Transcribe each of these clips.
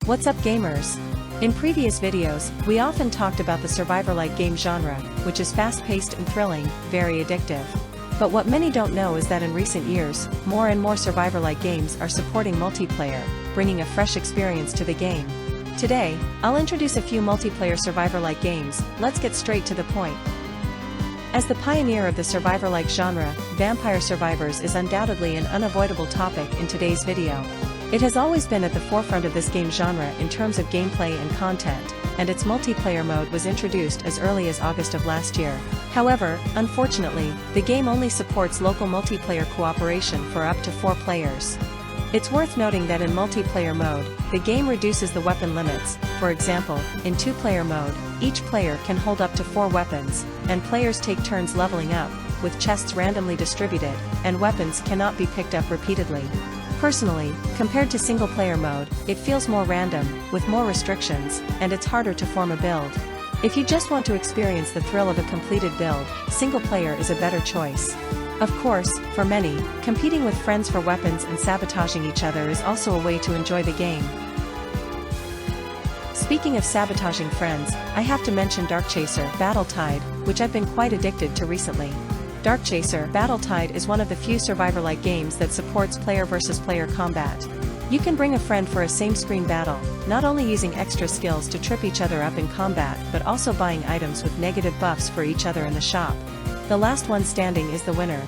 What's up, gamers? In previous videos, we often talked about the survivor-like game genre, which is fast-paced and thrilling, very addictive. But what many don't know is that in recent years, more and more survivor-like games are supporting multiplayer, bringing a fresh experience to the game. Today, I'll introduce a few multiplayer survivor-like games. Let's get straight to the point. As the pioneer of the survivor-like genre, Vampire Survivors is undoubtedly an unavoidable topic in today's video. It has always been at the forefront of this game genre in terms of gameplay and content, and its multiplayer mode was introduced as early as August of last year. However, unfortunately, the game only supports local multiplayer cooperation for up to 4 players. It's worth noting that in multiplayer mode, the game reduces the weapon limits. For example, in 2-player mode, each player can hold up to 4 weapons, and players take turns leveling up, with chests randomly distributed, and weapons cannot be picked up repeatedly. Personally, compared to single-player mode, it feels more random, with more restrictions, and it's harder to form a build. If you just want to experience the thrill of a completed build, single-player is a better choice. Of course, for many, competing with friends for weapons and sabotaging each other is also a way to enjoy the game. Speaking of sabotaging friends, I have to mention Darkchaser, Battletide, which I've been quite addicted to recently. Darkchaser, Battletide is one of the few survivor-like games that supports player versus player combat. You can bring a friend for a same-screen battle, not only using extra skills to trip each other up in combat but also buying items with negative buffs for each other in the shop. The last one standing is the winner.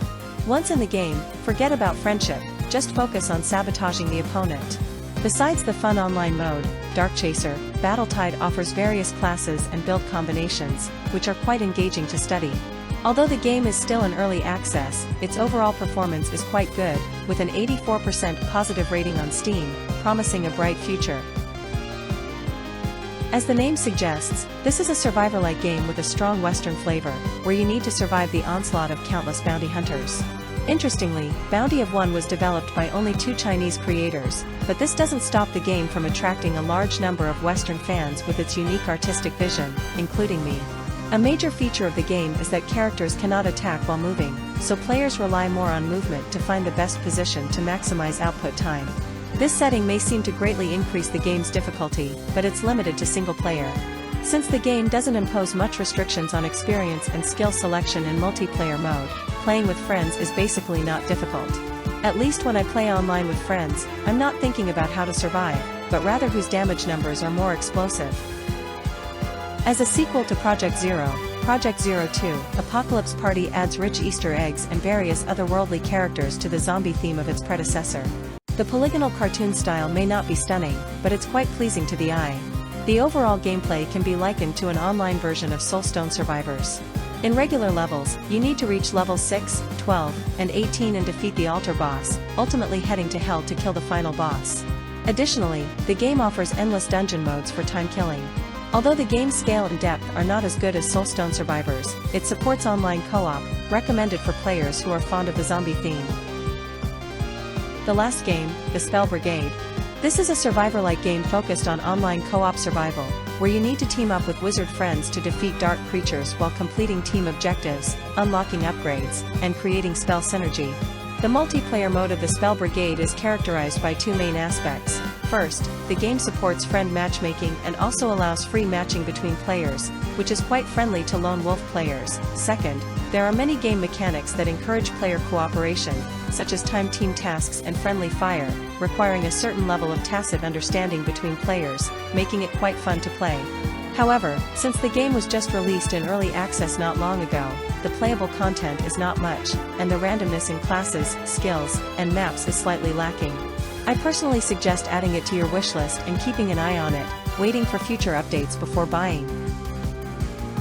Once in the game, forget about friendship, just focus on sabotaging the opponent. Besides the fun online mode, Darkchaser, Battletide offers various classes and build combinations, which are quite engaging to study. Although the game is still in early access, its overall performance is quite good, with an 84% positive rating on Steam, promising a bright future. As the name suggests, this is a survivor-like game with a strong Western flavor, where you need to survive the onslaught of countless bounty hunters. Interestingly, Bounty of One was developed by only 2 Chinese creators, but this doesn't stop the game from attracting a large number of Western fans with its unique artistic vision, including me. A major feature of the game is that characters cannot attack while moving, so players rely more on movement to find the best position to maximize output time. This setting may seem to greatly increase the game's difficulty, but it's limited to single player. Since the game doesn't impose much restrictions on experience and skill selection in multiplayer mode, playing with friends is basically not difficult. At least when I play online with friends, I'm not thinking about how to survive, but rather whose damage numbers are more explosive. As a sequel to Project Zero, Project Zero 2, Apocalypse Party adds rich Easter eggs and various otherworldly characters to the zombie theme of its predecessor. The polygonal cartoon style may not be stunning, but it's quite pleasing to the eye. The overall gameplay can be likened to an online version of Soulstone Survivors. In regular levels, you need to reach levels 6, 12, and 18 and defeat the altar boss, ultimately heading to hell to kill the final boss. Additionally, the game offers endless dungeon modes for time killing. Although the game's scale and depth are not as good as Soulstone Survivors, it supports online co-op, recommended for players who are fond of the zombie theme. The last game, the Spell Brigade. This is a survivor-like game focused on online co-op survival, where you need to team up with wizard friends to defeat dark creatures while completing team objectives, unlocking upgrades, and creating spell synergy. The multiplayer mode of the Spell Brigade is characterized by 2 main aspects. First, the game supports friend matchmaking and also allows free matching between players, which is quite friendly to lone wolf players. Second, there are many game mechanics that encourage player cooperation, such as timed team tasks and friendly fire, requiring a certain level of tacit understanding between players, making it quite fun to play. However, since the game was just released in early access not long ago, the playable content is not much, and the randomness in classes, skills, and maps is slightly lacking. I personally suggest adding it to your wishlist and keeping an eye on it, waiting for future updates before buying.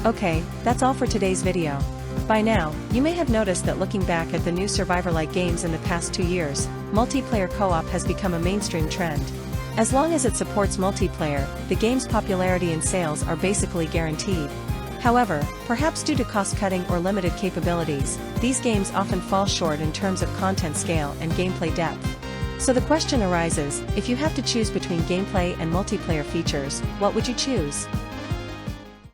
Okay, that's all for today's video. By now, you may have noticed that looking back at the new survivor-like games in the past 2 years, multiplayer co-op has become a mainstream trend. As long as it supports multiplayer, the game's popularity and sales are basically guaranteed. However, perhaps due to cost-cutting or limited capabilities, these games often fall short in terms of content scale and gameplay depth. So the question arises, if you have to choose between gameplay and multiplayer features, what would you choose?